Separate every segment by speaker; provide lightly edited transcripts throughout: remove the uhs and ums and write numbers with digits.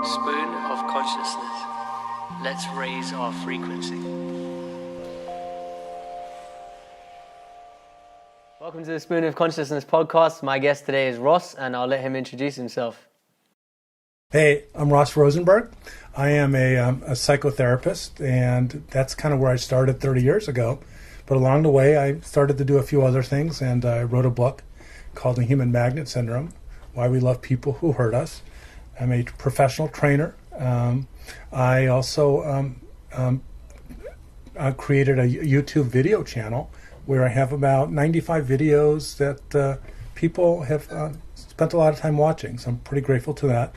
Speaker 1: Spoon of consciousness. Let's raise our frequency. Welcome to the Spoon of Consciousness podcast. My guest today is Ross, and I'll let him introduce himself.
Speaker 2: Hey, I'm Ross Rosenberg. I am a psychotherapist, and that's kind of where I started 30 years ago. But along the way, I started to do a few other things, and I wrote a book called The Human Magnet Syndrome, Why We Love People Who Hurt Us. I'm a professional trainer. I also created a YouTube video channel where I have about 95 videos that people have spent a lot of time watching, so I'm pretty grateful to that.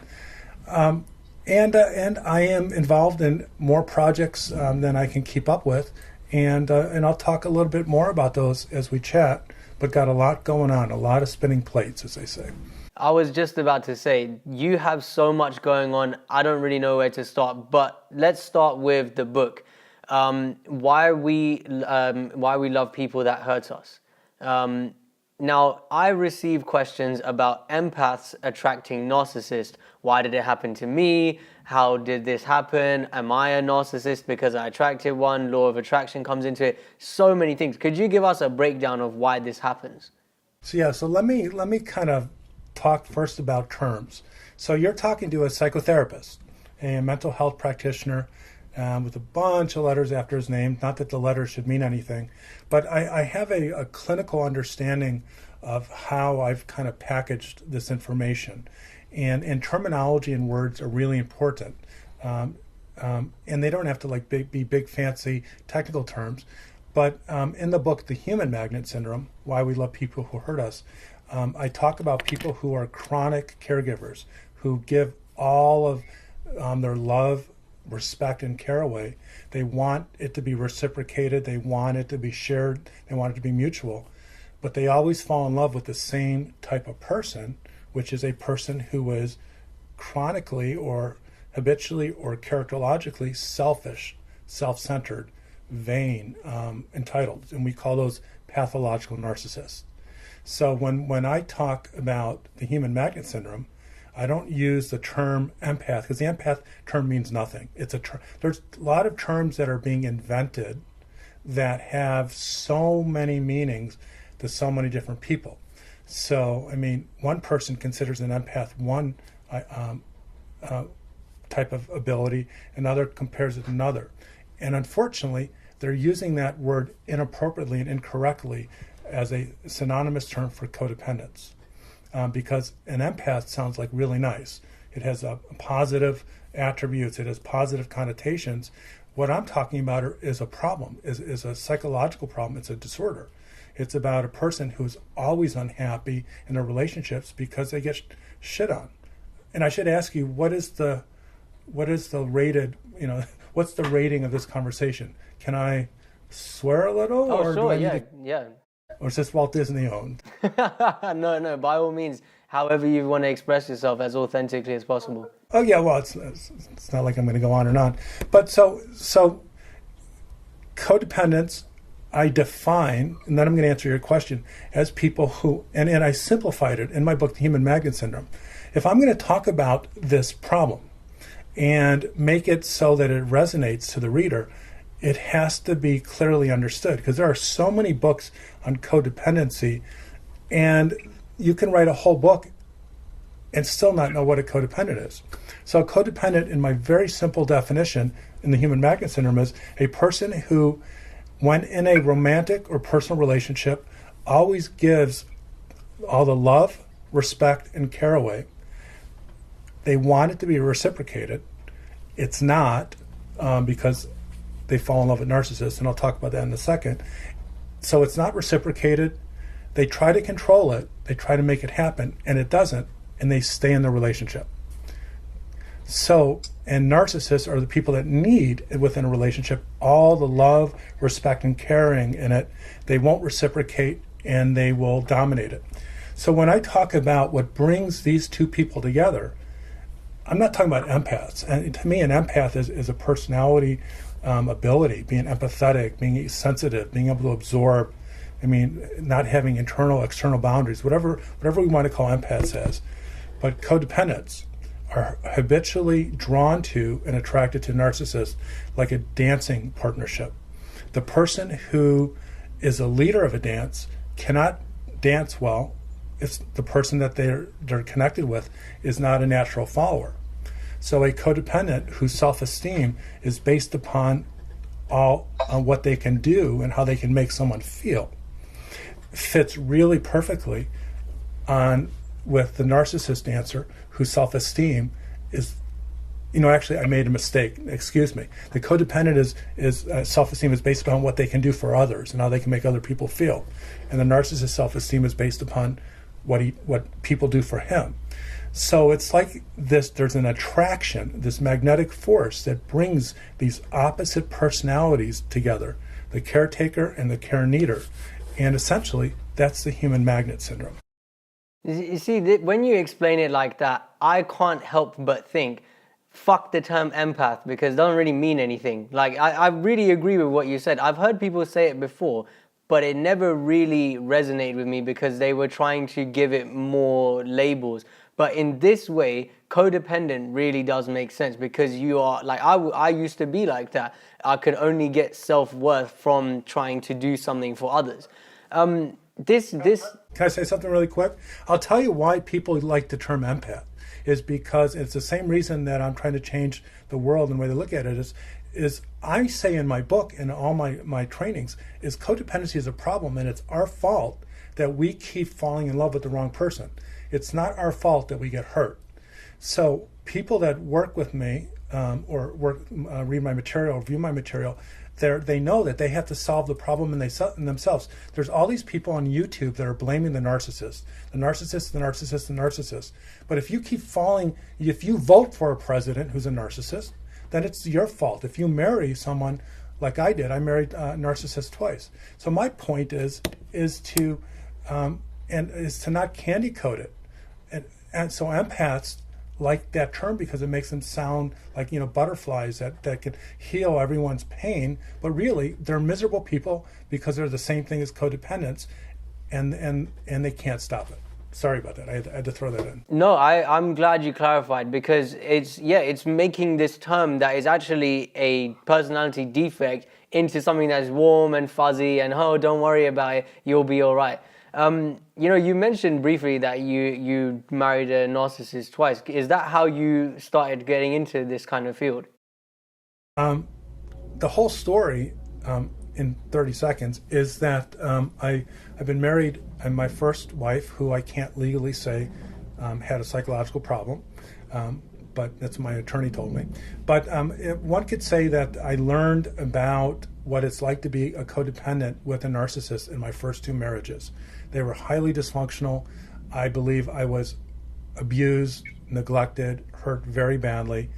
Speaker 2: And I am involved in more projects than I can keep up with, and I'll talk a little bit more about those as we chat, but got a lot going on, a lot of spinning plates, as they say.
Speaker 1: I was just about to say, you have so much going on, I don't really know where to start, but let's start with the book. Why we love people that hurt us. Now, I receive questions about empaths attracting narcissists. Why did it happen to me? How did this happen? Am I a narcissist because I attracted one? Law of attraction comes into it. So many things. Could you give us a breakdown of why this happens?
Speaker 2: So let me kind of talk first about terms. So you're talking to a psychotherapist, a mental health practitioner, with a bunch of letters after his name. Not that the letters should mean anything, but I have a clinical understanding of how I've kind of packaged this information. And terminology and words are really important. And they don't have to be big, fancy technical terms. But in the book, The Human Magnet Syndrome, Why We Love People Who Hurt Us, I talk about people who are chronic caregivers, who give all of their love, respect, and care away. They want it to be reciprocated. They want it to be shared. They want it to be mutual. But they always fall in love with the same type of person, which is a person who is chronically or habitually or characterologically selfish, self-centered, vain, entitled. And we call those pathological narcissists. So when I talk about the human magnet syndrome, I don't use the term empath, because the empath term means nothing. It's a there's a lot of terms that are being invented that have so many meanings to so many different people. So, I mean, one person considers an empath one type of ability, another compares it to another. And unfortunately, they're using that word inappropriately and incorrectly as a synonymous term for codependents, because an empath sounds like really nice. It has a positive attributes. It has positive connotations. What I'm talking about is a problem, is a psychological problem. It's a disorder. It's about a person who's always unhappy in their relationships because they get shit on. And I should ask you, what is the rated, what's the rating of this conversation? Can I swear a little?
Speaker 1: Oh, sure, yeah.
Speaker 2: Or is this Walt Disney owned?
Speaker 1: No, by all means, however you want to express yourself as authentically as possible.
Speaker 2: Oh, yeah, well, it's not like I'm going to go on and on. But so codependents, I define, and then I'm going to answer your question, as people who, and I simplified it in my book, The Human Magnet Syndrome. If I'm going to talk about this problem and make it so that it resonates to the reader, it has to be clearly understood, because there are so many books on codependency, and you can write a whole book and still not know what a codependent is. So a codependent, in my very simple definition in the human magnet syndrome, is a person who, when in a romantic or personal relationship, always gives all the love, respect, and care away. They want it to be reciprocated. It's not, because they fall in love with narcissists, and I'll talk about that in a second. So it's not reciprocated. They try to control it. They try to make it happen, and it doesn't, and they stay in the relationship. So, and narcissists are the people that need, within a relationship, all the love, respect, and caring in it. They won't reciprocate, and they will dominate it. So when I talk about what brings these two people together, I'm not talking about empaths. And to me, an empath is a personality ability, being empathetic, being sensitive, being able to absorb. I mean, not having internal, external boundaries, whatever we want to call empaths as. But codependents are habitually drawn to and attracted to narcissists like a dancing partnership. The person who is a leader of a dance cannot dance well if the person that they're connected with is not a natural follower. So a codependent whose self-esteem is based upon all on what they can do and how they can make someone feel fits really perfectly on with the narcissist dancer whose self-esteem is, actually I made a mistake, excuse me. The codependent is self-esteem is based upon what they can do for others and how they can make other people feel. And the narcissist self-esteem is based upon what people do for him. So it's like this, there's an attraction, this magnetic force that brings these opposite personalities together, the caretaker and the care needer. And essentially, that's the human magnet syndrome.
Speaker 1: You see, when you explain it like that, I can't help but think, fuck the term empath, because it doesn't really mean anything. Like, I really agree with what you said. I've heard people say it before, but it never really resonated with me because they were trying to give it more labels. But in this way, codependent really does make sense because you are, like, I used to be like that. I could only get self-worth from trying to do something for others. Can
Speaker 2: I say something really quick? I'll tell you why people like the term empath is because it's the same reason that I'm trying to change the world and the way they look at it is I say in my book and all my trainings is codependency is a problem and it's our fault that we keep falling in love with the wrong person. It's not our fault that we get hurt. So people that work with me or read my material, view my material, they know that they have to solve the problem in themselves. There's all these people on YouTube that are blaming the narcissist. The narcissist, the narcissist, the narcissist. But if you if you vote for a president who's a narcissist, then it's your fault. If you marry someone like I did, I married a narcissist twice. So my point is to not candy coat it. And so empaths like that term because it makes them sound like butterflies that can heal everyone's pain, but really they're miserable people because they're the same thing as codependents, and they can't stop it. Sorry about that. I had to throw that in.
Speaker 1: No, I'm glad you clarified because it's making this term that is actually a personality defect into something that's warm and fuzzy and don't worry about it, you'll be all right. You mentioned briefly that you married a narcissist twice. Is that how you started getting into this kind of field?
Speaker 2: The whole story, in 30 seconds, is that I've been married, and my first wife, who I can't legally say had a psychological problem, but that's what my attorney told me. But one could say that I learned about what it's like to be a codependent with a narcissist in my first two marriages. They were highly dysfunctional. I believe I was abused, neglected, hurt very badly.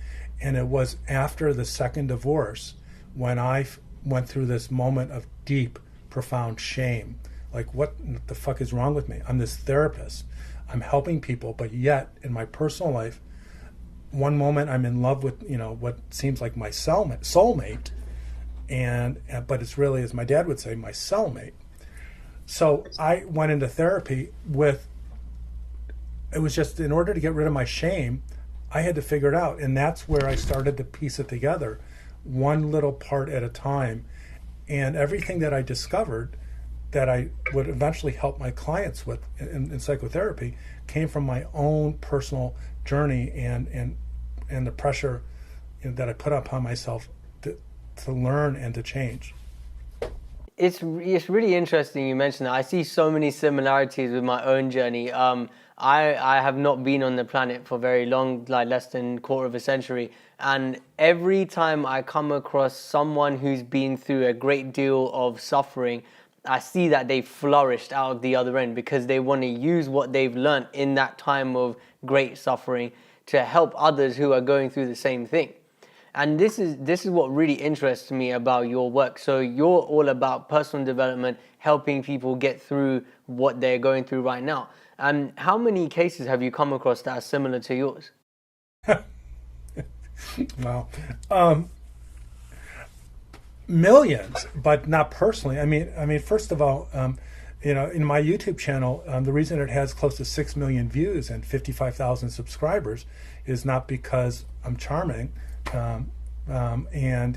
Speaker 2: And it was after the second divorce when I went through this moment of deep, profound shame. Like, what the fuck is wrong with me? I'm this therapist. I'm helping people, but yet in my personal life, one moment I'm in love with, what seems like my soulmate, but it's really, as my dad would say, my cellmate. So I went into therapy it was just in order to get rid of my shame, I had to figure it out. And that's where I started to piece it together, one little part at a time. And everything that I discovered that I would eventually help my clients with in psychotherapy came from my own personal journey and the pressure that I put upon myself to learn and to change.
Speaker 1: It's really interesting you mentioned that. I see so many similarities with my own journey. I have not been on the planet for very long, like less than a quarter of a century. And every time I come across someone who's been through a great deal of suffering, I see that they flourished out of the other end because they want to use what they've learned in that time of great suffering to help others who are going through the same thing. And this is what really interests me about your work. So you're all about personal development, helping people get through what they're going through right now. And how many cases have you come across that are similar to yours?
Speaker 2: Wow. Millions, but not personally. I mean, first of all, In my YouTube channel, the reason it has close to 6 million views and 55,000 subscribers is not because I'm charming and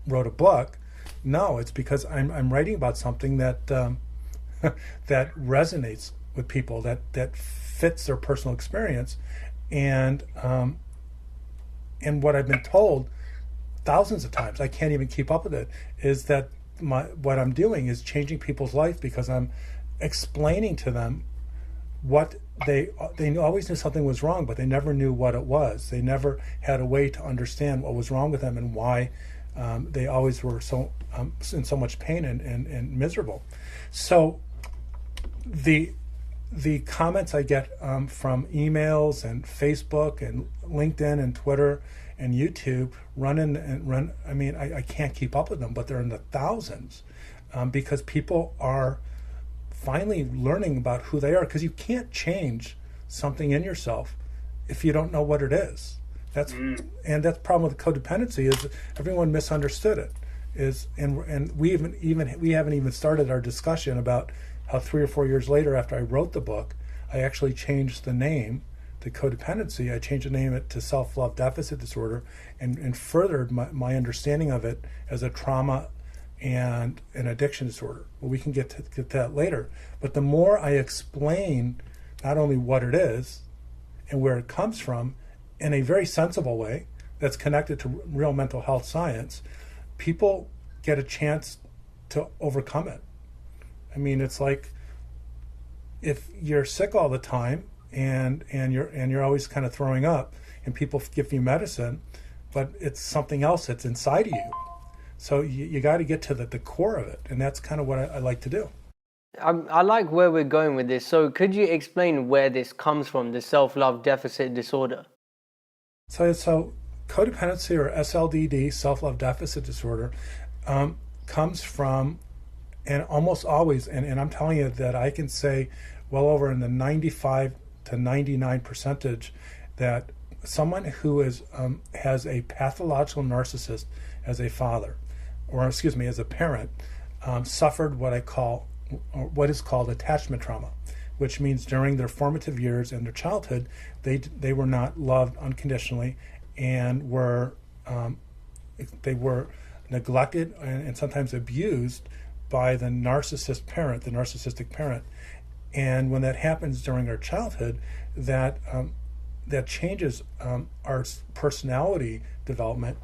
Speaker 2: wrote a book. No, it's because I'm writing about something that that resonates with people, that fits their personal experience, and what I've been told thousands of times, I can't even keep up with it, is that what I'm doing is changing people's life because I'm explaining to them what they always knew something was wrong, but they never knew what it was. They never had a way to understand what was wrong with them and why they always were so in so much pain and miserable. So the comments I get from emails and Facebook and LinkedIn and Twitter and YouTube I can't keep up with them, but they're in the thousands because people are finally learning about who they are, because you can't change something in yourself if you don't know what it is. And that's the problem with codependency, is everyone misunderstood it. And we haven't even started our discussion about how 3 or 4 years later, after I wrote the book, I actually changed the name to codependency. I changed the name to self-love deficit disorder, and furthered my understanding of it as a trauma and an addiction disorder. Well, we can get to that later. But the more I explain not only what it is and where it comes from in a very sensible way that's connected to real mental health science, people get a chance to overcome it. I mean, it's like if you're sick all the time and you're always kind of throwing up, and people give you medicine, but it's something else that's inside of you. So you got to get to the core of it, and that's kind of what I like to do.
Speaker 1: I like where we're going with this. So could you explain where this comes from, the self-love deficit disorder?
Speaker 2: So codependency, or SLDD, self-love deficit disorder, comes from, and almost always, and I'm telling you that I can say well over in the 95 to 99% that someone who has a pathological narcissist as a father, or as a parent, suffered what is called attachment trauma, which means during their formative years and their childhood, they were not loved unconditionally, and they were neglected and sometimes abused by the narcissistic parent. And when that happens during our childhood, that changes our personality development,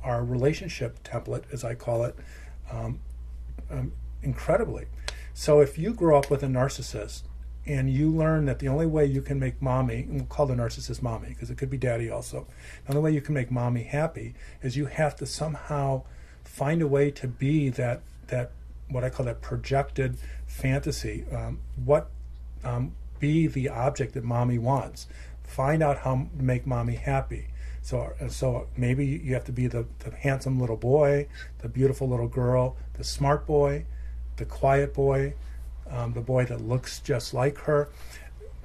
Speaker 2: our relationship template, as I call it, incredibly. So if you grow up with a narcissist and you learn that the only way you can make mommy, and we'll call the narcissist mommy because it could be daddy also, the only way you can make mommy happy is you have to somehow find a way to be that what I call that projected fantasy, be the object that mommy wants. Find out how to make mommy happy. So maybe you have to be the handsome little boy, the beautiful little girl, the smart boy, the quiet boy, the boy that looks just like her.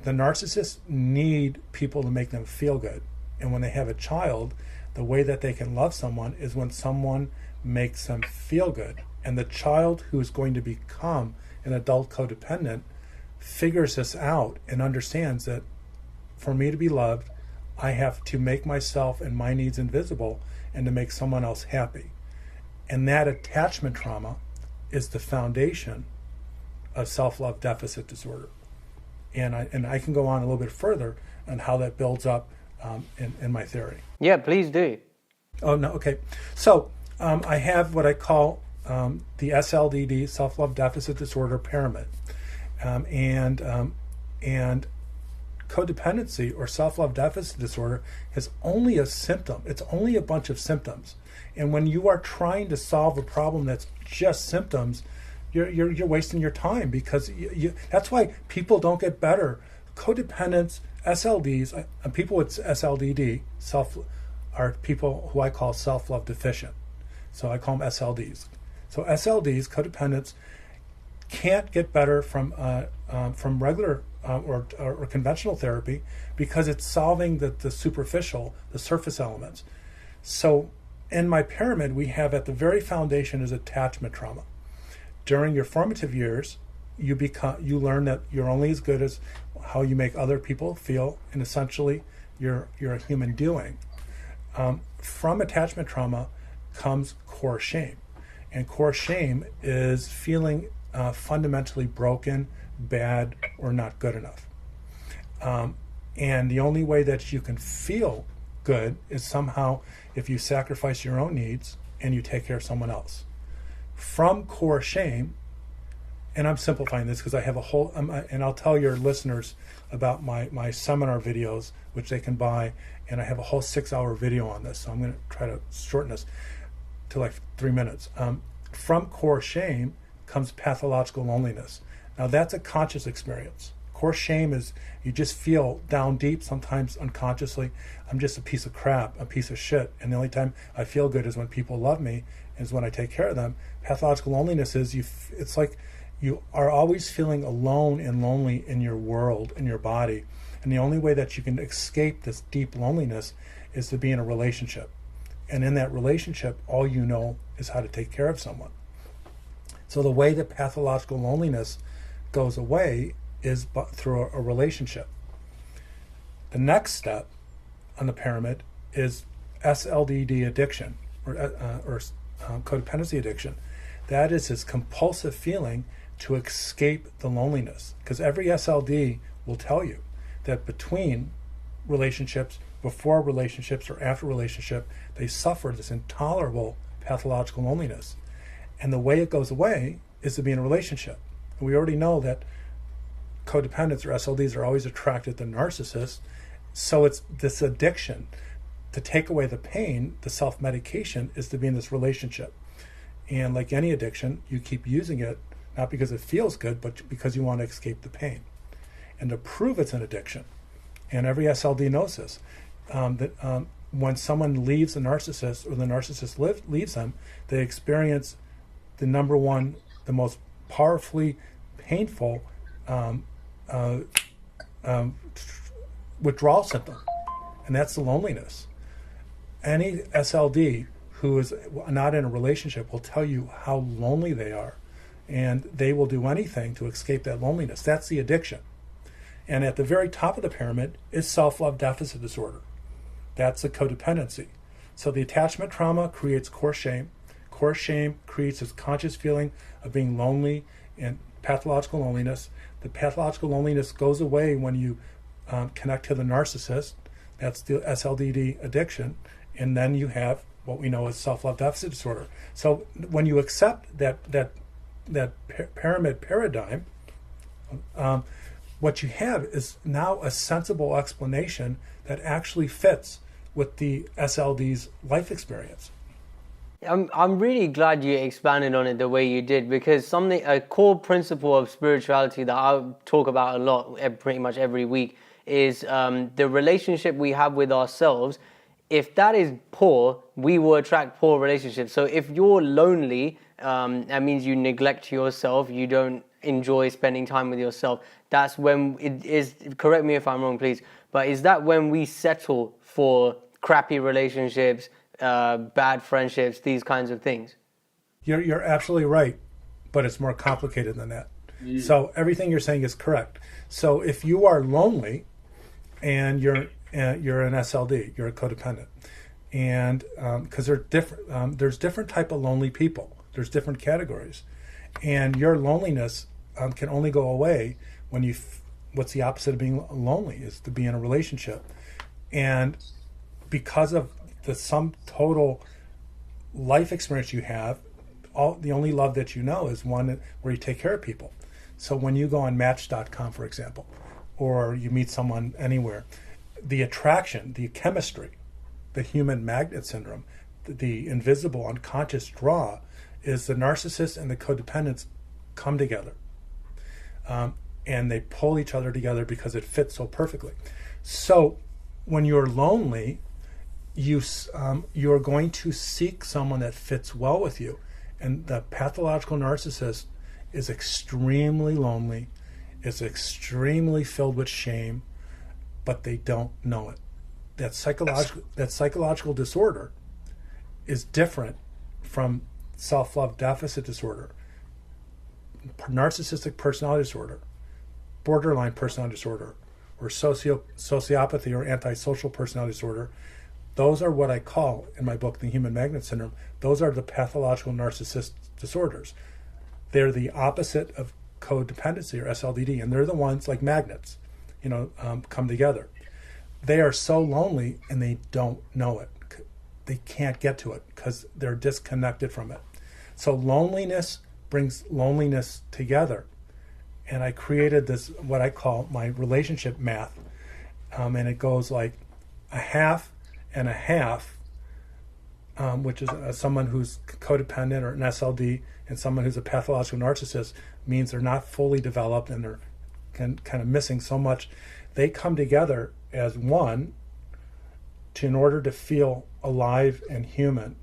Speaker 2: The narcissists need people to make them feel good. And when they have a child, the way that they can love someone is when someone makes them feel good. And the child who is going to become an adult codependent figures this out and understands that for me to be loved, I have to make myself and my needs invisible and to make someone else happy. And that attachment trauma is the foundation of self-love deficit disorder. And I can go on a little bit further on how that builds up in my theory.
Speaker 1: Yeah, please do.
Speaker 2: Oh, no, okay. So I have what I call the SLDD, self-love deficit disorder pyramid. And codependency, or self-love deficit disorder, is only a symptom. It's only a bunch of symptoms. And when you are trying to solve a problem that's just symptoms, you're wasting your time, because that's why people don't get better. Codependents, SLDs, people with SLDD are people who I call self-love deficient. So I call them SLDs. So SLDs, codependents, can't get better from regular or conventional therapy, because it's solving the superficial, the surface elements. So in my pyramid, we have at the very foundation is attachment trauma. During your formative years, you learn that you're only as good as how you make other people feel, and essentially you're a human doing. From attachment trauma comes core shame, and core shame is feeling fundamentally broken, bad, or not good enough. And the only way that you can feel good is somehow if you sacrifice your own needs and you take care of someone else. From core shame, and I'm simplifying this because I have a whole, and I'll tell your listeners about my seminar videos, which they can buy, and I have a whole 6-hour video on this, so I'm going to try to shorten this to like 3 minutes. From core shame comes pathological loneliness. Now that's a conscious experience. Core shame is you just feel down deep, sometimes unconsciously, I'm just a piece of crap, a piece of shit, and the only time I feel good is when people love me, is when I take care of them. Pathological loneliness is it's like you are always feeling alone and lonely in your world, in your body, and the only way that you can escape this deep loneliness is to be in a relationship. And in that relationship, all you know is how to take care of someone. So the way that pathological loneliness goes away is through a relationship. The next step on the pyramid is SLDD addiction, or codependency addiction. That is this compulsive feeling to escape the loneliness. Because every SLD will tell you that between relationships, before relationships, or after relationship, they suffer this intolerable pathological loneliness. And the way it goes away is to be in a relationship. And we already know that codependents or SLDs are always attracted to narcissists. So it's this addiction. To take away the pain, the self-medication is to be in this relationship. And like any addiction, you keep using it, not because it feels good, but because you want to escape the pain. And to prove it's an addiction, and every SLD knows this, that when someone leaves a narcissist, or the narcissist leaves them, they experience the number one, the most powerfully painful withdrawal symptom, and that's the loneliness. Any SLD who is not in a relationship will tell you how lonely they are, and they will do anything to escape that loneliness. That's the addiction. And at the very top of the pyramid is self-love deficit disorder. That's a codependency. So the attachment trauma creates core shame. Core shame creates this conscious feeling of being lonely and pathological loneliness. The pathological loneliness goes away when you connect to the narcissist. That's the SLDD addiction. And then you have what we know as self-love deficit disorder. So when you accept that pyramid paradigm, what you have is now a sensible explanation that actually fits with the SLD's life experience.
Speaker 1: I'm really glad you expanded on it the way you did, because a core principle of spirituality that I talk about a lot, pretty much every week, is the relationship we have with ourselves. If that is poor, we will attract poor relationships. So if you're lonely, that means you neglect yourself, you don't enjoy spending time with yourself. That's when it is, correct me if I'm wrong, please, but is that when we settle for crappy relationships, bad friendships, these kinds of things?
Speaker 2: You're absolutely right, but it's more complicated than that. So everything you're saying is correct. So if you are lonely and you're an SLD, you're a codependent, and because there's different type of lonely people. There's different categories, and your loneliness can only go away when what's the opposite of being lonely is to be in a relationship, and because of the sum total life experience you have, the only love that you know is one where you take care of people. So when you go on Match.com, for example, or you meet someone anywhere, the attraction, the chemistry, the human magnet syndrome, the invisible unconscious draw is the narcissist and the codependents come together. And they pull each other together because it fits so perfectly. So when you're lonely, you're going to seek someone that fits well with you. And the pathological narcissist is extremely lonely, is extremely filled with shame, but they don't know it. That psychological disorder is different from self-love deficit disorder. narcissistic personality disorder, borderline personality disorder, or sociopathy or antisocial personality disorder, those are what I call in my book, The Human Magnet Syndrome, those are the pathological narcissist disorders. They're the opposite of codependency or SLDD, and they're the ones like magnets, come together. They are so lonely and they don't know it. They can't get to it because they're disconnected from it. So loneliness brings loneliness together. And I created this, what I call my relationship math. And it goes like a half and a half, which is someone who's codependent or an SLD, and someone who's a pathological narcissist, means they're not fully developed and they're kind of missing so much. They come together as one in order to feel alive and human.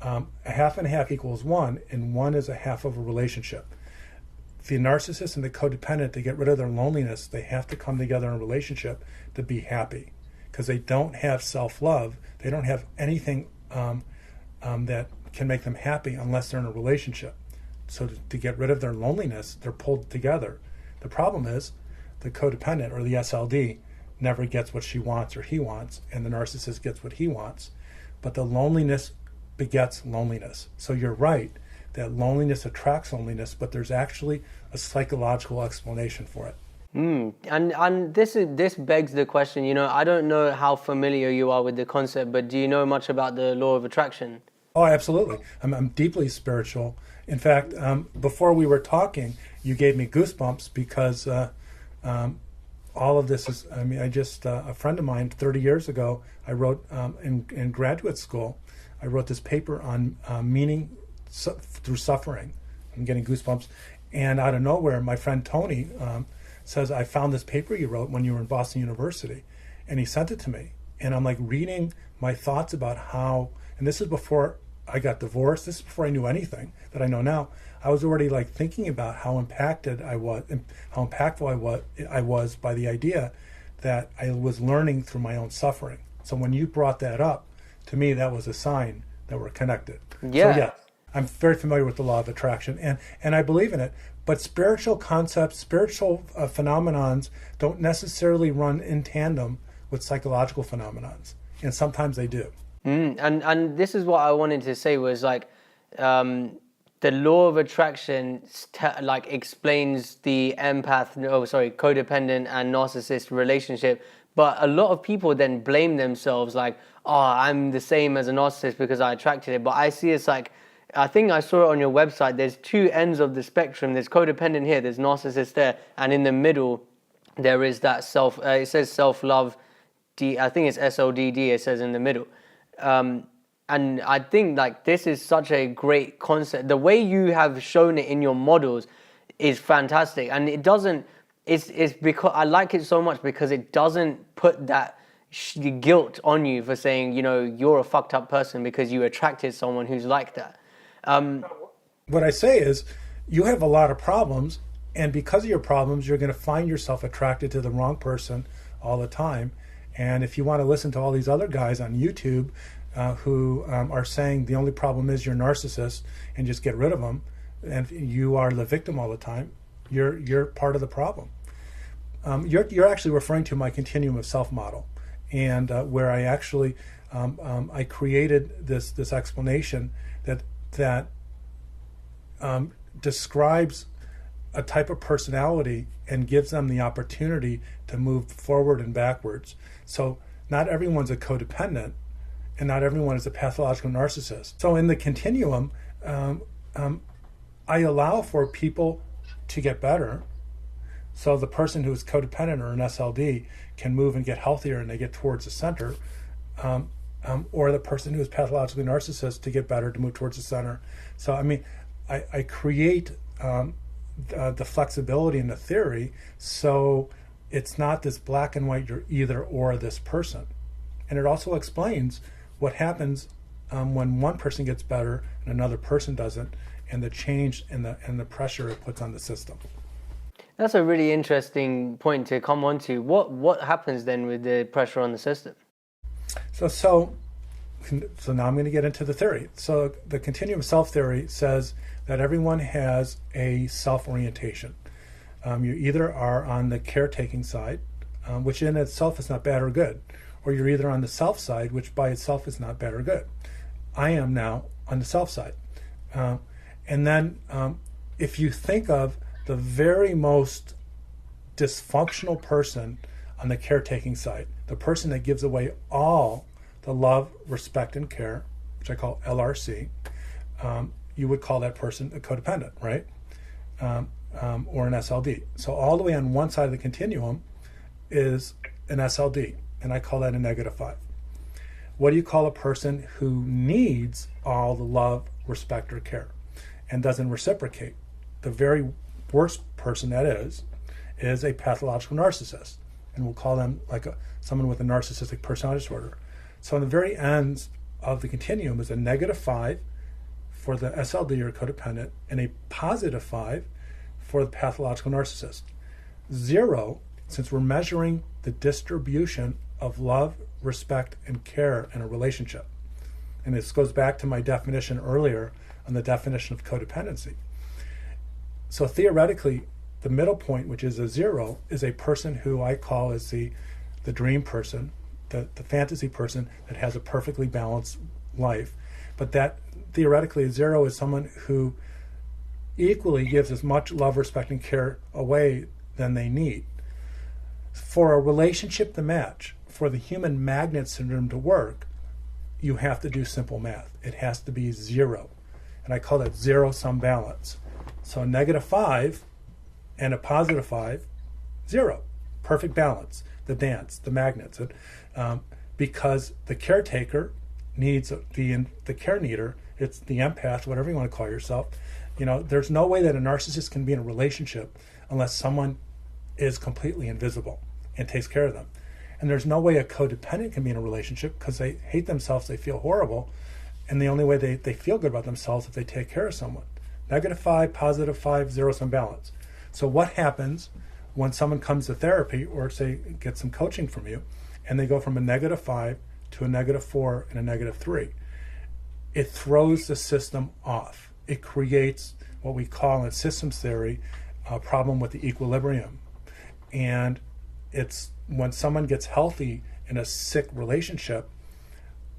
Speaker 2: A half and a half equals one, and one is a half of a relationship. The narcissist and the codependent, to get rid of their loneliness, they have to come together in a relationship to be happy, because they don't have self-love. They don't have anything that can make them happy unless they're in a relationship. So to get rid of their loneliness, they're pulled together. The problem is the codependent or the SLD never gets what she wants or he wants, and the narcissist gets what he wants. But the loneliness begets loneliness. So you're right that loneliness attracts loneliness, but there's actually a psychological explanation for it.
Speaker 1: And this begs the question, I don't know how familiar you are with the concept, but do you know much about the law of attraction?
Speaker 2: Oh, absolutely. I'm deeply spiritual. In fact, before we were talking, you gave me goosebumps because all of this is, a friend of mine 30 years ago, I wrote in graduate school, I wrote this paper on meaning through suffering. I'm getting goosebumps. And out of nowhere, my friend Tony says, I found this paper you wrote when you were in Boston University. And he sent it to me. And I'm like reading my thoughts about how, and this is before I got divorced, this is before I knew anything that I know now. I was already like thinking about how impactful I was by the idea that I was learning through my own suffering. So when you brought that up, to me, that was a sign that we're connected.
Speaker 1: Yeah.
Speaker 2: So yeah, I'm very familiar with the law of attraction, and I believe in it. But spiritual concepts, spiritual phenomenons don't necessarily run in tandem with psychological phenomenons, and sometimes they do.
Speaker 1: And this is what I wanted to say was like, the law of attraction explains the codependent and narcissist relationship. But a lot of people then blame themselves like, oh, I'm the same as a narcissist because I attracted it. But I see it's like, I think I saw it on your website, there's two ends of the spectrum. There's codependent here, there's narcissist there. And in the middle, there is that it says self-love, I think it's SODD, it says in the middle. And I think like this is such a great concept. The way you have shown it in your models is fantastic. And it doesn't, it's because I like it so much because it doesn't put that guilt on you for saying, you're a fucked up person because you attracted someone who's like that.
Speaker 2: What I say is you have a lot of problems, and because of your problems, you're going to find yourself attracted to the wrong person all the time. And if you want to listen to all these other guys on YouTube who are saying the only problem is you're a narcissist and just get rid of them, and you are the victim all the time, you're part of the problem. You're actually referring to my continuum of self model, and where I actually I created this explanation that describes a type of personality and gives them the opportunity to move forward and backwards. So not everyone's a codependent, and not everyone is a pathological narcissist. So in the continuum, I allow for people to get better. So the person who is codependent or an SLD can move and get healthier and they get towards the center, or the person who is pathologically narcissist to get better, to move towards the center. So I create the flexibility in the theory, so it's not this black and white, you're either or this person. And it also explains what happens when one person gets better and another person doesn't, and the change and the pressure it puts on the system.
Speaker 1: That's a really interesting point to come on to. What happens then with the pressure on the system? So
Speaker 2: now I'm going to get into the theory. So the continuum self theory says that everyone has a self-orientation. You either are on the caretaking side, which in itself is not bad or good, or you're either on the self side, which by itself is not bad or good. I am now on the self side. And then if you think of the very most dysfunctional person on the caretaking side, the person that gives away all the love, respect, and care, which I call LRC, you would call that person a codependent, right? Or an SLD. So all the way on one side of the continuum is an SLD, and I call that a -5. What do you call a person who needs all the love, respect, or care and doesn't reciprocate? The very worst person that is a pathological narcissist, and we'll call them like someone with a narcissistic personality disorder. So on the very ends of the continuum is a -5 for the SLD or codependent and a +5 for the pathological narcissist. 0, since we're measuring the distribution of love, respect, and care in a relationship. And this goes back to my definition earlier on the definition of codependency. So theoretically, the middle point, which is a 0, is a person who I call as the dream person, the fantasy person that has a perfectly balanced life. But that theoretically, a 0 is someone who equally gives as much love, respect, and care away than they need. For a relationship to match, for the human magnet syndrome to work, you have to do simple math. It has to be 0. And I call that zero-sum balance. So a -5 and a +5, 0. Perfect balance. The dance, the magnets. Because the caretaker needs the care needer, it's the empath, whatever you want to call yourself. There's no way that a narcissist can be in a relationship unless someone is completely invisible and takes care of them. And there's no way a codependent can be in a relationship because they hate themselves, they feel horrible, and the only way they feel good about themselves is if they take care of someone. -5, +5, zero-sum balance. So what happens when someone comes to therapy or say get some coaching from you and they go from a -5 to a -4 and a -3? It throws the system off. It creates what we call in systems theory a problem with the equilibrium. And it's when someone gets healthy in a sick relationship,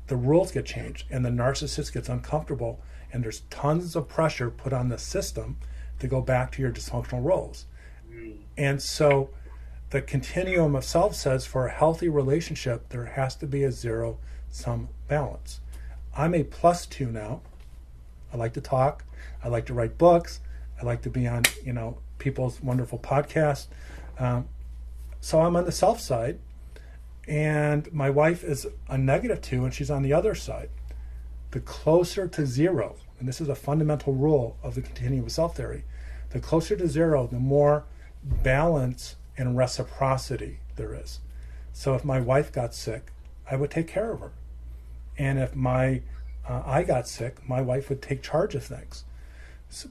Speaker 2: the rules get changed and the narcissist gets uncomfortable and there's tons of pressure put on the system to go back to your dysfunctional roles. And so the continuum of self says for a healthy relationship, there has to be a zero-sum balance. I'm a +2 now. I like to talk. I like to write books. I like to be on, people's wonderful podcasts. So I'm on the self side, and my wife is a -2, and she's on the other side. The closer to 0, and this is a fundamental rule of the continuum of self theory, the closer to 0, the more balance and reciprocity there is. So if my wife got sick, I would take care of her. And if I got sick, my wife would take charge of things.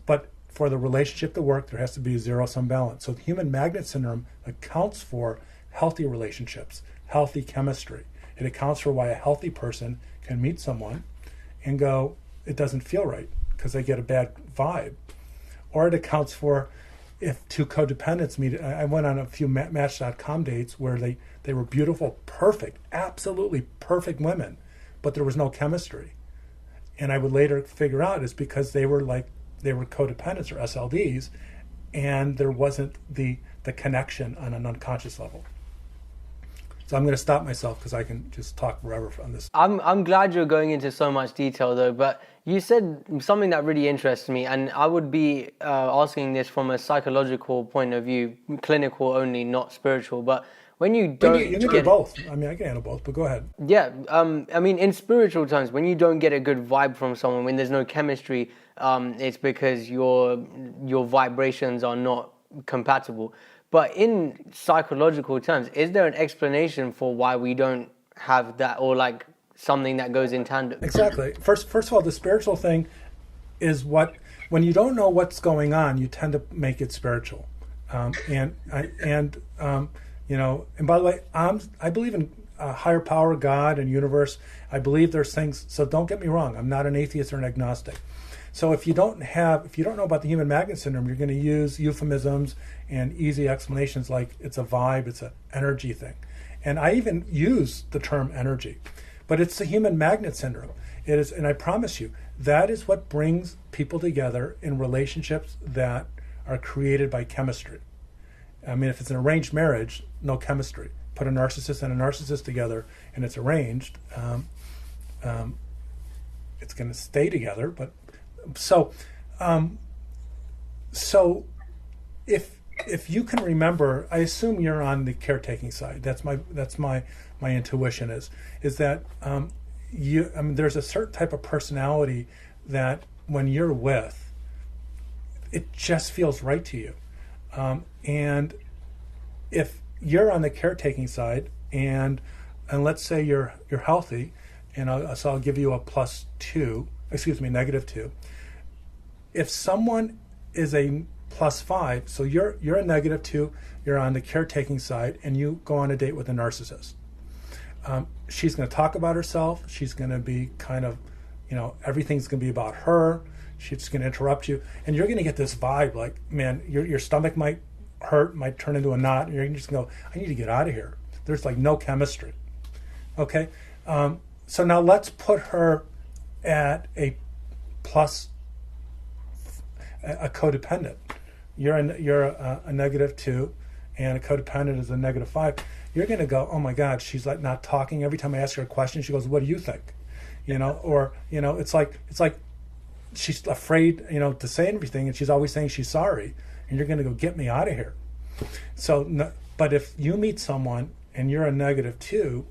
Speaker 2: But for the relationship to work, there has to be a zero-sum balance. So the human magnet syndrome accounts for healthy relationships, healthy chemistry. It accounts for why a healthy person can meet someone and go, it doesn't feel right because they get a bad vibe. Or it accounts for if two codependents meet. I went on a few Match.com dates where they were beautiful, perfect, absolutely perfect women, but there was no chemistry. And I would later figure out it's because they were codependents or SLDs, and there wasn't the connection on an unconscious level. So I'm going to stop myself because I can just talk forever on this.
Speaker 1: I'm glad you're going into so much detail though, but you said something that really interests me, and I would be asking this from a psychological point of view, clinical only, not spiritual. But when you don't
Speaker 2: you can do both. I mean, I can handle both, but go ahead.
Speaker 1: Yeah, I mean, in spiritual terms, when you don't get a good vibe from someone, when there's no chemistry, it's because your vibrations are not compatible. But in psychological terms, is there an explanation for why we don't have that, or like something that goes in tandem?
Speaker 2: Exactly. First of all, the spiritual thing is when you don't know what's going on, you tend to make it spiritual. And by the way, I believe in a higher power, God and universe. I believe there's things, so don't get me wrong. I'm not an atheist or an agnostic. So if you don't know about the human magnet syndrome, you're going to use euphemisms and easy explanations like it's a vibe, it's an energy thing. And I even use the term energy, but it's the human magnet syndrome. It is, and I promise you, that is what brings people together in relationships that are created by chemistry. I mean, if it's an arranged marriage, no chemistry. Put a narcissist and a narcissist together and it's arranged, it's going to stay together. But so if you can remember, I assume you're on the caretaking side. That's my intuition is that there's a certain type of personality that when you're with, it just feels right to you. And if you're on the caretaking side, and let's say you're healthy, and so I'll give you a -2. If someone is a +5, so you're a -2, you're on the caretaking side, and you go on a date with a narcissist. She's going to talk about herself. She's going to be kind of, everything's going to be about her. She's going to interrupt you, and you're going to get this vibe like, man, your stomach might hurt, might turn into a knot, and you're just going to go, I need to get out of here. There's like no chemistry. Okay, so now let's put her at a codependent. You're a -2, and a codependent is a -5. You're going to go, oh my God, she's like not talking. Every time I ask her a question, she goes, what do you think? It's like she's afraid, to say everything, and she's always saying she's sorry, and you're going to go, get me out of here. So, but if you meet someone and you're a -2,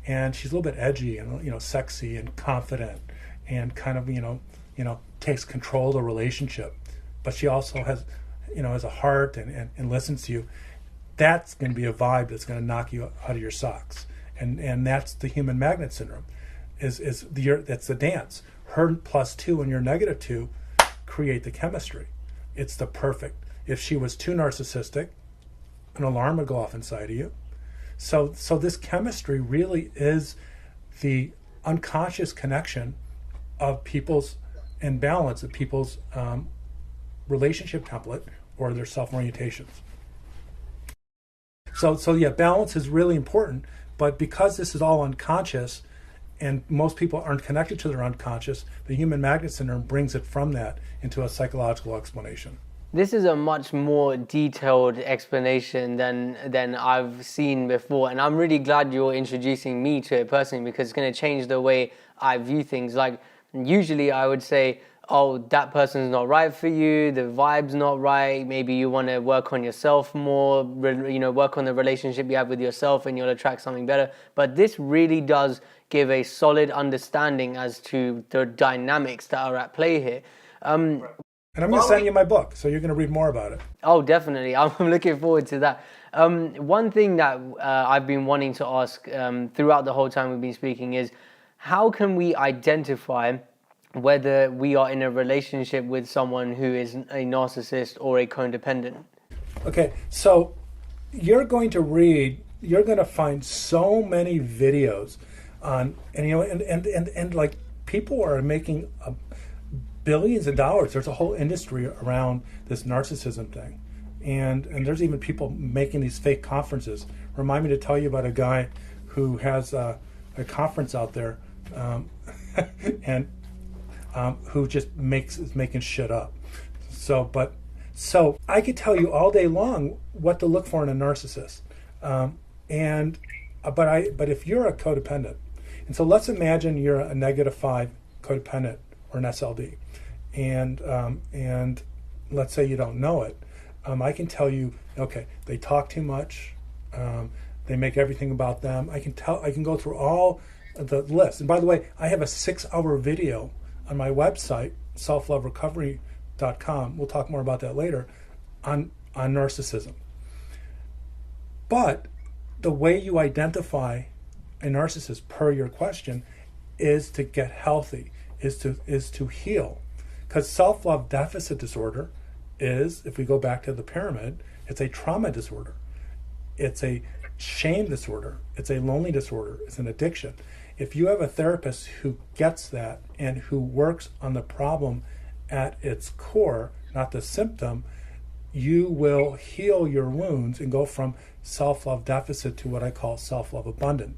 Speaker 2: and she's a little bit edgy and sexy and confident, and kind of takes control of the relationship, but she also has a heart and listens to you, that's going to be a vibe that's going to knock you out of your socks. And that's the human magnet syndrome. That's the dance. Her +2 and your -2 create the chemistry. It's the perfect. If she was too narcissistic, an alarm would go off inside of you. So this chemistry really is the unconscious connection of people's imbalance, of people's relationship template or their self-orientations. So yeah, balance is really important, but because this is all unconscious and most people aren't connected to their unconscious, the human magnet syndrome brings it from that into a psychological explanation.
Speaker 1: This is a much more detailed explanation than I've seen before, and I'm really glad you're introducing me to it personally, because it's going to change the way I view things. Like, usually I would say, oh, that person's not right for you, the vibe's not right, maybe you want to work on yourself more, work on the relationship you have with yourself and you'll attract something better. But this really does give a solid understanding as to the dynamics that are at play here.
Speaker 2: And I'm going to send you my book, so you're going to read more about it.
Speaker 1: Oh, definitely. I'm looking forward to that. One thing that I've been wanting to ask throughout the whole time we've been speaking is, how can we identify whether we are in a relationship with someone who is a narcissist or a codependent?
Speaker 2: Okay, so you're going to find so many videos on, and like people are making billions of dollars. There's a whole industry around this narcissism thing. And there's even people making these fake conferences. Remind me to tell you about a guy who has a conference out there and who just is making shit up. So I could tell you all day long what to look for in a narcissist. But if you're a codependent, and so let's imagine you're a -5 codependent or an SLD, and let's say you don't know it, I can tell you, okay, they talk too much, they make everything about them. I can go through all the list. And by the way, I have a 6-hour video on my website, selfloverecovery.com. We'll talk more about that later, on narcissism. But the way you identify a narcissist, per your question, is to get healthy, is to heal. Because self-love deficit disorder is, if we go back to the pyramid, it's a trauma disorder. It's a shame disorder. It's a lonely disorder. It's an addiction. If you have a therapist who gets that and who works on the problem at its core, not the symptom, you will heal your wounds and go from self-love deficit to what I call self-love abundant,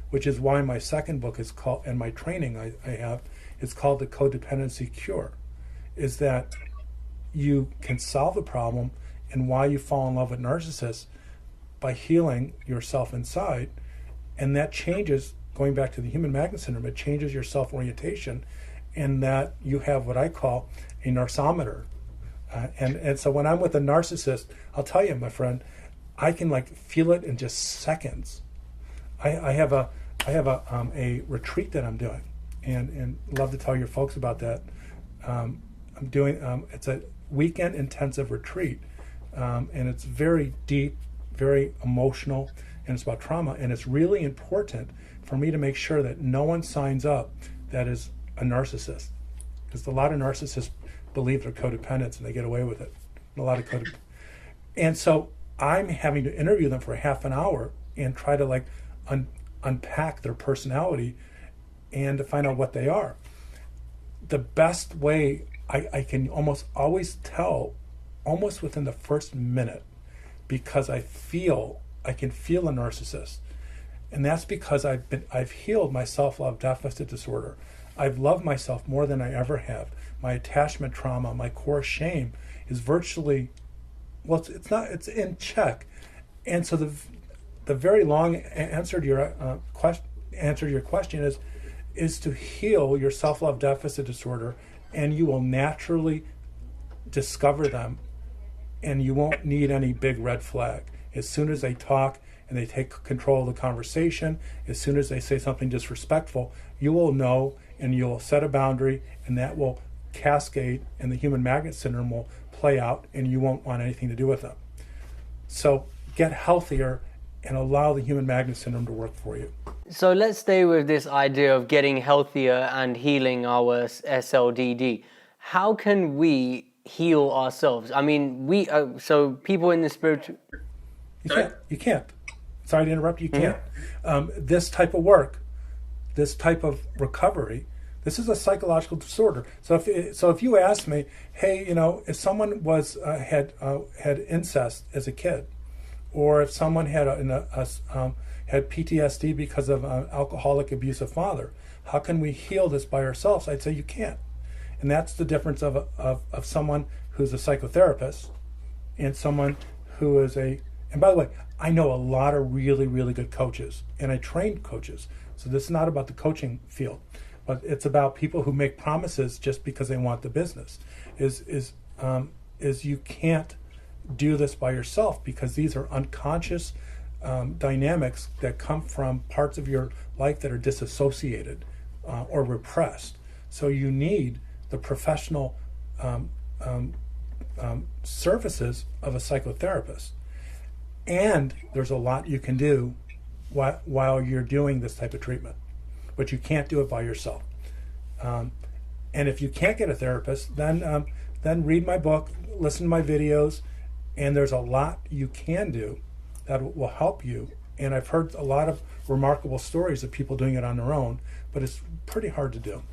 Speaker 2: which is why my second book is called, and my training I have, is called The Codependency Cure, is that you can solve the problem and why you fall in love with narcissists by healing yourself inside. And that changes, going back to the human magnet syndrome, it changes your self-orientation, and that you have what I call a narcometer. And so when I'm with a narcissist, I'll tell you, my friend, I can like feel it in just seconds. I have a retreat that I'm doing, and love to tell your folks about that. I'm doing it's a weekend intensive retreat, and it's very deep, very emotional, and it's about trauma. And it's really important for me to make sure that no one signs up that is a narcissist, because a lot of narcissists believe they're codependents and they get away with it. And so I'm having to interview them for half an hour and try to like unpack their personality and to find out what they are. The best way I can almost always tell, almost within the first minute, because I can feel a narcissist. And that's because I've healed my self-love deficit disorder. I've loved myself more than I ever have. My attachment trauma, my core shame is virtually, well, it's in check. And so the very long answer to your question is to heal your self-love deficit disorder, and you will naturally discover them, and you won't need any big red flag. As soon as they talk and they take control of the conversation, as soon as they say something disrespectful, you will know, and you'll set a boundary, and that will cascade, and the human magnet syndrome will play out, and you won't want anything to do with them. So get healthier and allow the human magnet syndrome to work for you.
Speaker 1: So let's stay with this idea of getting healthier and healing our SLDD. How can we heal ourselves? I mean, so people in the spiritual...
Speaker 2: You can't. Sorry to interrupt you. Can't. This type of work, this type of recovery, this is a psychological disorder. So if you ask me, hey, if someone had incest as a kid, or if someone had had PTSD because of an alcoholic, abusive father, how can we heal this by ourselves? I'd say you can't. And that's the difference of someone who's a psychotherapist and someone who is and by the way, I know a lot of really, really good coaches, and I train coaches. So this is not about the coaching field, but it's about people who make promises just because they want the business. Is you can't do this by yourself, because these are unconscious dynamics that come from parts of your life that are disassociated or repressed. So you need the professional services of a psychotherapist. And there's a lot you can do while you're doing this type of treatment, but you can't do it by yourself. And if you can't get a therapist, then read my book, listen to my videos, and there's a lot you can do that will help you. And I've heard a lot of remarkable stories of people doing it on their own, but it's pretty hard to do.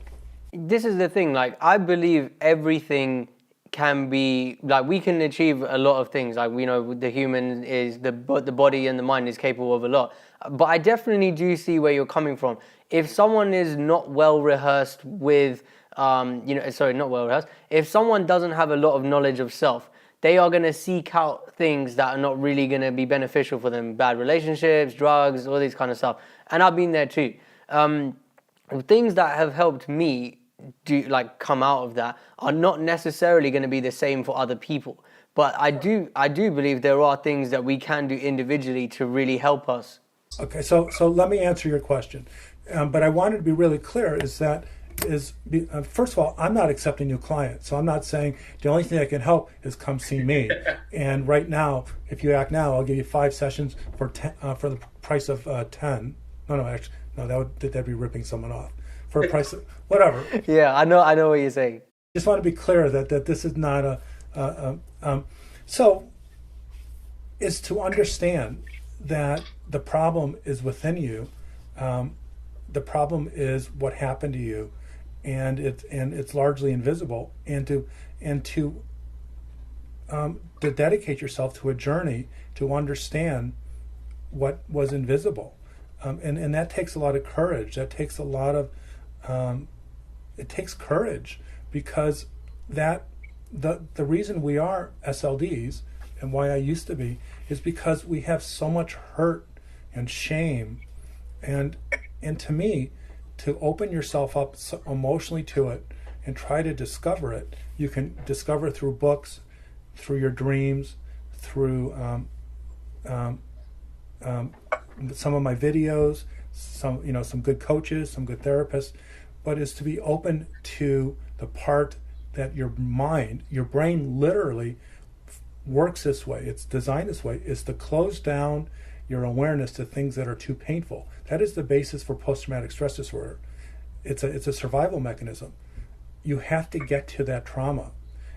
Speaker 1: This is the thing, like, I believe everything can be, like, we can achieve a lot of things. Like, we know the human is, the body and the mind is capable of a lot. But I definitely do see where you're coming from. If someone is not well rehearsed with, not well rehearsed, if someone doesn't have a lot of knowledge of self, they are going to seek out things that are not really going to be beneficial for them. Bad relationships, drugs, all this kind of stuff. And I've been there too. Things that have helped me come out of that are not necessarily going to be the same for other people. But I do believe there are things that we can do individually to really help us.
Speaker 2: Okay, so let me answer your question. But I wanted to be really clear first of all, I'm not accepting new clients. So I'm not saying the only thing I can help is come see me. And right now, if you act now, I'll give you 5 sessions for the price of 10. No, that'd be ripping someone off. For a price of whatever.
Speaker 1: Yeah, I know what you're saying.
Speaker 2: Just want to be clear that this is not so is to understand that the problem is within you. The problem is what happened to you, and it's largely invisible, and to dedicate yourself to a journey to understand what was invisible, and that takes a lot of courage. That takes a lot of it takes courage, because that the reason we are SLDs, and why I used to be, is because we have so much hurt and shame, and to me, to open yourself up emotionally to it and try to discover it. You can discover it through books, through your dreams, through some of my videos, some good coaches, some good therapists, but is to be open to the part that your brain literally works this way. It's designed this way, is to close down your awareness to things that are too painful. That is the basis for post-traumatic stress disorder. It's a survival mechanism. You have to get to that trauma,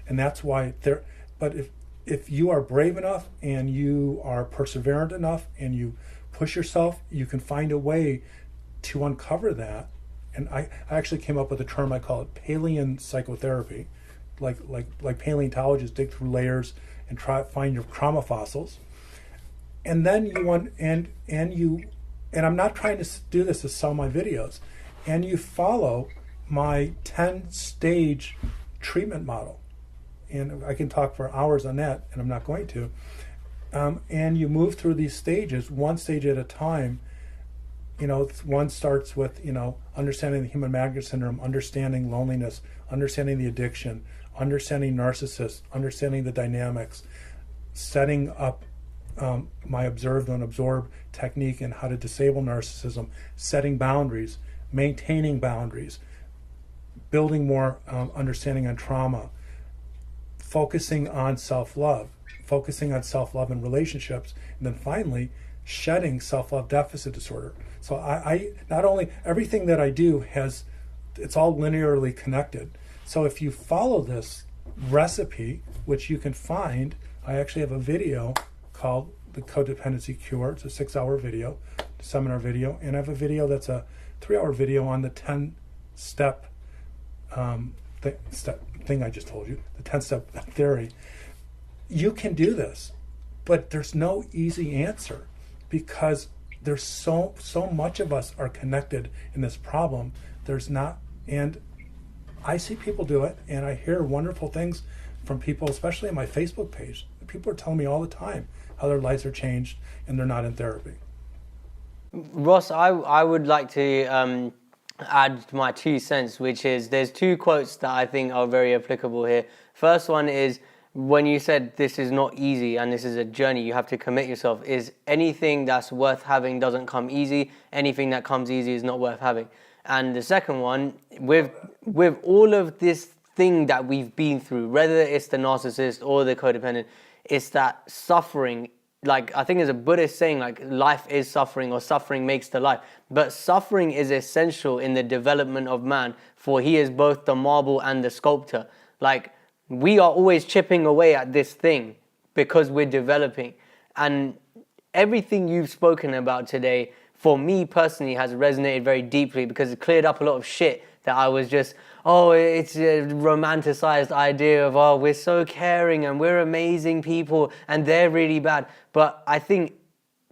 Speaker 2: and that's why there. But if you are brave enough and you are perseverant enough and you push yourself, you can find a way to uncover that. And I actually came up with a term. I call it Palean psychotherapy, like paleontologists dig through layers and try to find your trauma fossils. And then you want and I'm not trying to do this to sell my videos. And you follow my 10-stage treatment model. And I can talk for hours on that, and I'm not going to. And you move through these stages, one stage at a time. One starts with, understanding the human magnet syndrome, understanding loneliness, understanding the addiction, understanding narcissists, understanding the dynamics, setting up my observe and absorb technique and how to disable narcissism, setting boundaries, maintaining boundaries, building more understanding on trauma, focusing on self-love in relationships, and then finally shedding self-love deficit disorder. So I not only, everything that I do it's all linearly connected. So if you follow this recipe, which you can find, I actually have a video called The Codependency Cure. It's a 6-hour video, seminar video, and I have a video that's a 3-hour video on the 10-step thing I just told you, the 10-step theory. You can do this, but there's no easy answer, because there's so much of us are connected in this problem. There's not, and I see people do it, and I hear wonderful things from people, especially on my Facebook page. People are telling me all the time how their lives are changed and they're not in therapy.
Speaker 1: Ross, I would like to add my 2 cents, which is there's 2 quotes that I think are very applicable here. First one is, when you said this is not easy and this is a journey, you have to commit yourself, is anything that's worth having doesn't come easy. Anything that comes easy is not worth having. And the second one, with all of this thing that we've been through, whether it's the narcissist or the codependent, it's that suffering. Like, I think there's a Buddhist saying, like, life is suffering, or suffering makes the life. But suffering is essential in the development of man, for he is both the marble and the sculptor. Like, we are always chipping away at this thing because we're developing. And everything you've spoken about today, for me personally, has resonated very deeply, because it cleared up a lot of shit that I was just, it's a romanticized idea of, we're so caring and we're amazing people and they're really bad. But I think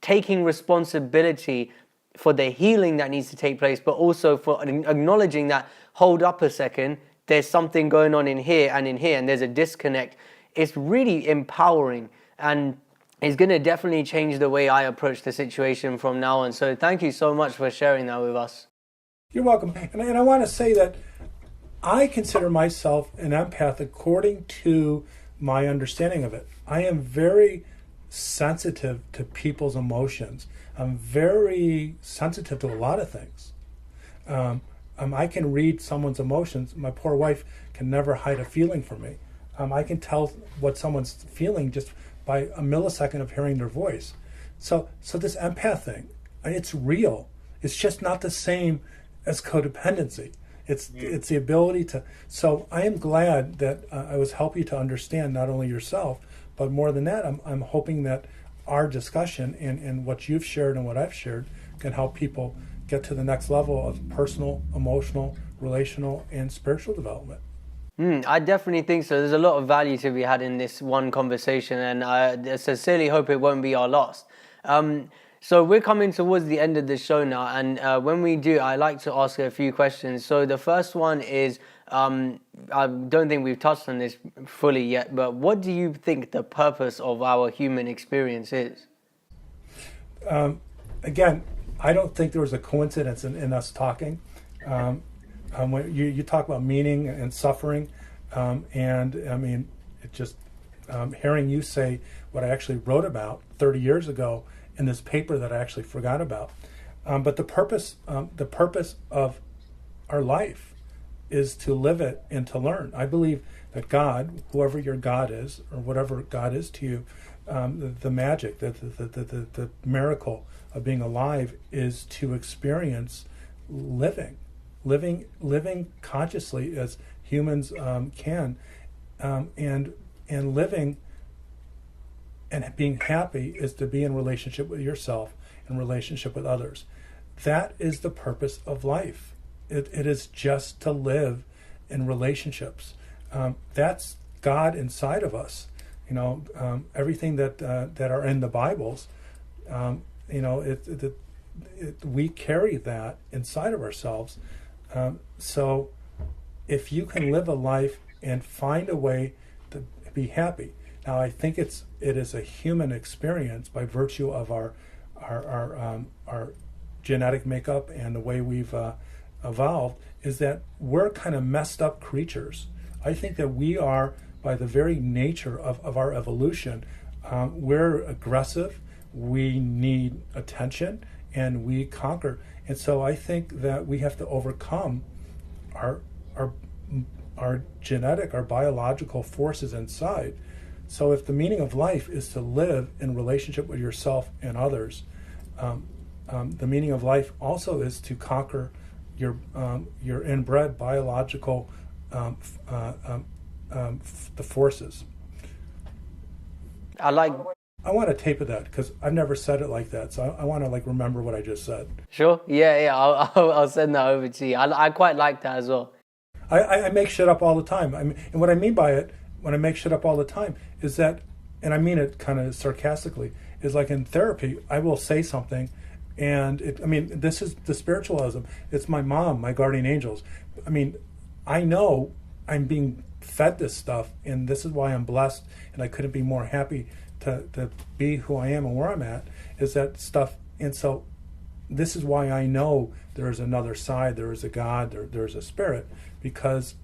Speaker 1: taking responsibility for the healing that needs to take place, but also for acknowledging that, hold up a second, there's something going on in here, and there's a disconnect. It's really empowering, and it's going to definitely change the way I approach the situation from now on. So thank you so much for sharing that with us.
Speaker 2: You're welcome. And I want to say that I consider myself an empath according to my understanding of it. I am very sensitive to people's emotions. I'm very sensitive to a lot of things. I can read someone's emotions. My poor wife can never hide a feeling from me. I can tell what someone's feeling just by a millisecond of hearing their voice. So this empath thing, it's real. It's just not the same as codependency. It's the ability to. So I am glad that I was helping you to understand not only yourself, but more than that, I'm hoping that our discussion and what you've shared and what I've shared can help people get to the next level of personal, emotional, relational, and spiritual development.
Speaker 1: I definitely think so. There's a lot of value to be had in this one conversation, and I sincerely hope it won't be our last. So we're coming towards the end of the show now, and when we do, I like to ask a few questions. So the first one is, I don't think we've touched on this fully yet, but what do you think the purpose of our human experience is?
Speaker 2: Again, I don't think there was a coincidence in us talking. When you talk about meaning and suffering, and I mean, it just hearing you say what I actually wrote about 30 years ago in this paper that I actually forgot about. But the purpose of our life is to live it and to learn. I believe that God, whoever your God is, or whatever God is to you, the magic, the miracle of being alive is to experience living consciously as humans can, and living and being happy is to be in relationship with yourself and relationship with others. That is the purpose of life. It is just to live in relationships. That's God inside of us. Everything that are in the Bibles, we carry that inside of ourselves. So if you can live a life and find a way to be happy. Now, I think it is a human experience by virtue of our genetic makeup and the way we've evolved, is that we're kind of messed up creatures. I think that we are, by the very nature of our evolution, we're aggressive, we need attention, and we conquer. And so I think that we have to overcome our genetic, our biological forces inside. So if the meaning of life is to live in relationship with yourself and others, the meaning of life also is to conquer your inbred biological the forces.
Speaker 1: I
Speaker 2: want a tape of that because I've never said it like that, so I want to remember what I just said.
Speaker 1: Sure. Yeah. I'll send that over to you. I quite like that as well.
Speaker 2: I make shit up all the time. And what I mean by it, when I make shit up all the time, is that, and I mean it kind of sarcastically, is like in therapy, I will say something, and this is the spiritualism. It's my mom, my guardian angels. I know I'm being fed this stuff, and this is why I'm blessed, and I couldn't be more happy to be who I am and where I'm at, is that stuff. And so this is why I know there's another side, there is a God, there's a spirit, because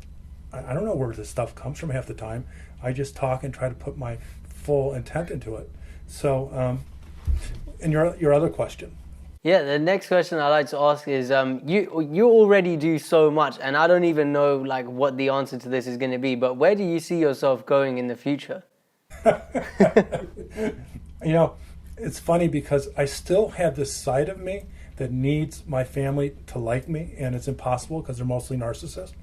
Speaker 2: I don't know where this stuff comes from half the time. I just talk and try to put my full intent into it. So, and your other question.
Speaker 1: Yeah, the next question I like to ask is, you already do so much, and I don't even know what the answer to this is going to be, but where do you see yourself going in the future?
Speaker 2: It's funny because I still have this side of me that needs my family to like me, and it's impossible because they're mostly narcissists.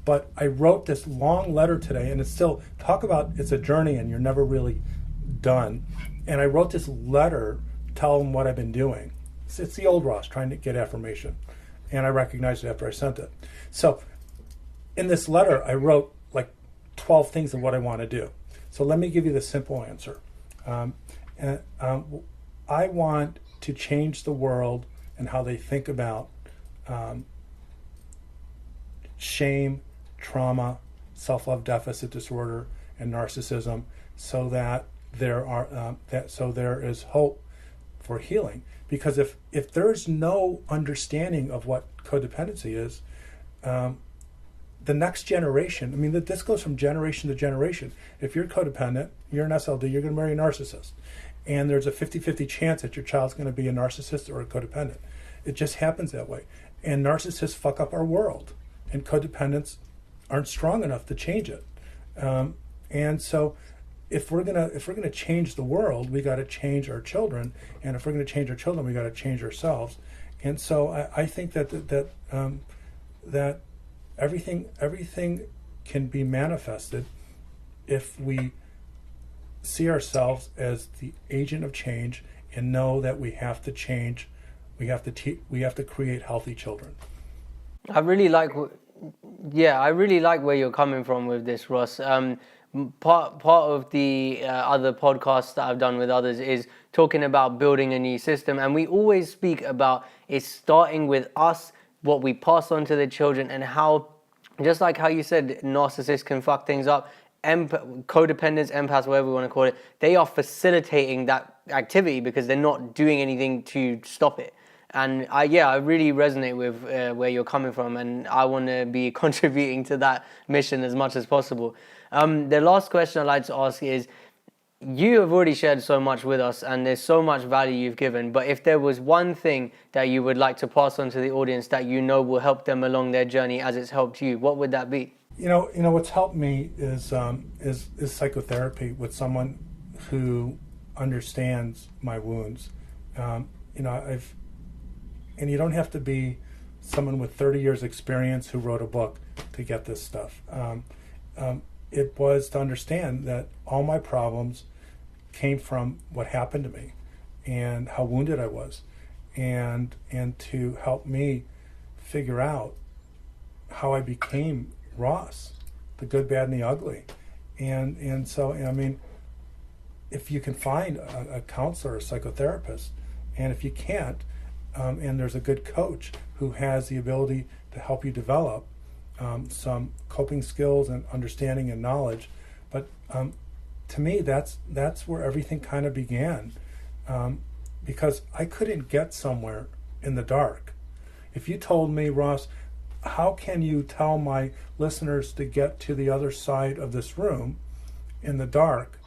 Speaker 2: But I wrote this long letter today, and it's still, talk about it's a journey and you're never really done. And I wrote this letter, tell them what I've been doing. It's the old Ross trying to get affirmation. And I recognized it after I sent it. So in this letter, I wrote 12 things of what I want to do. So let me give you the simple answer. I want to change the world and how they think about shame, trauma, self-love deficit disorder, and narcissism, so that there is hope for healing. Because if there's no understanding of what codependency is, the next generation, this goes from generation to generation. If you're codependent, you're an SLD, you're going to marry a narcissist. And there's a 50-50 chance that your child's going to be a narcissist or a codependent. It just happens that way. And narcissists fuck up our world. And codependents aren't strong enough to change it. And so if we're gonna change the world, we got to change our children. And if we're going to change our children, we got to change ourselves. And so I think that everything can be manifested if we see ourselves as the agent of change and know that we have to change We have to create healthy children.
Speaker 1: I really like, I really like where you're coming from with this, Ross. Part of the other podcasts that I've done with others is talking about building a new system, and we always speak about it starting with us, what we pass on to the children, and how, just like how you said, narcissists can fuck things up. Codependents, empaths, whatever we want to call it, they are facilitating that activity because they're not doing anything to stop it. And I really resonate with where you're coming from, and I want to be contributing to that mission as much as possible. The last question I'd like to ask is, you have already shared so much with us, and there's so much value you've given, but if there was one thing that you would like to pass on to the audience that you know will help them along their journey as it's helped you, what would that be?
Speaker 2: You know, what's helped me is psychotherapy with someone who understands my wounds. And you don't have to be someone with 30 years experience who wrote a book to get this stuff. It was to understand that all my problems came from what happened to me and how wounded I was, and to help me figure out how I became Ross, the good, bad, and the ugly. And so, I mean, if you can find a counselor, a psychotherapist, and if you can't, and there's a good coach who has the ability to help you develop some coping skills and understanding and knowledge. But to me, that's where everything kind of began, because I couldn't get somewhere in the dark. If you told me, Ross, how can you tell my listeners to get to the other side of this room in the dark?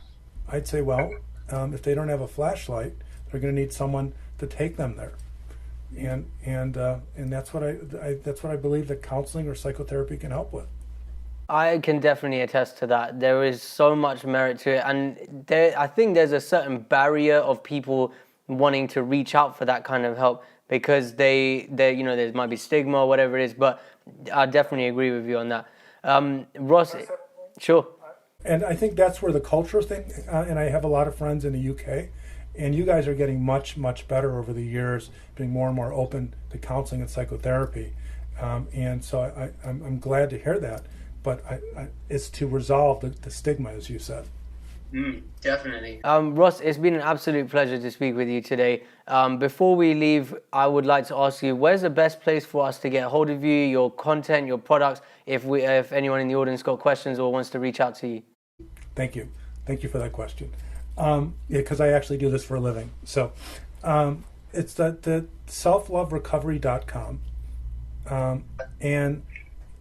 Speaker 2: I'd say, well, if they don't have a flashlight, they're going to need someone to take them there. And that's what I believe that counseling or psychotherapy can help with.
Speaker 1: I can definitely attest to that. There is so much merit to it, and I think there's a certain barrier of people wanting to reach out for that kind of help because they there might be stigma or whatever it is. But I definitely agree with you on that. Ross, sure.
Speaker 2: And I think that's where the culture thing. And I have a lot of friends in the UK. And you guys are getting much, much better over the years, being more and more open to counseling and psychotherapy. And so I'm glad to hear that. But it's to resolve the stigma, as you said.
Speaker 1: Definitely. Ross, it's been an absolute pleasure to speak with you today. Before we leave, I would like to ask you, where's the best place for us to get hold of you, your content, your products, if anyone in the audience got questions or wants to reach out to you?
Speaker 2: Thank you. Thank you for that question. Because I actually do this for a living. So it's the selfloverecovery.com and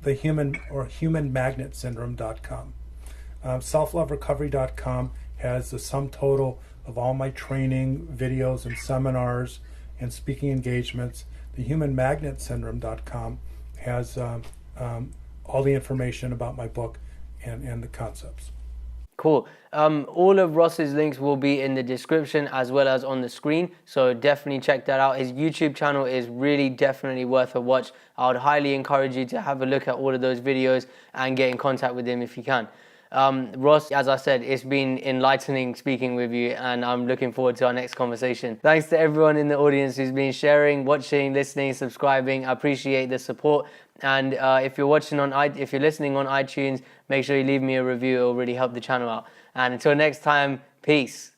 Speaker 2: the humanmagnetsyndrome.com. Selfloverecovery.com has the sum total of all my training, videos, and seminars and speaking engagements. The humanmagnetsyndrome.com has all the information about my book and the concepts.
Speaker 1: Cool. All of Ross's links will be in the description as well as on the screen, so definitely check that out. His YouTube channel is really definitely worth a watch. I would highly encourage you to have a look at all of those videos and get in contact with him if you can. Ross, as I said, it's been enlightening speaking with you, and I'm looking forward to our next conversation. Thanks to everyone in the audience who's been sharing, watching, listening, subscribing. I appreciate the support. And if you're listening on iTunes, make sure you leave me a review. It will really help the channel out. And until next time, peace.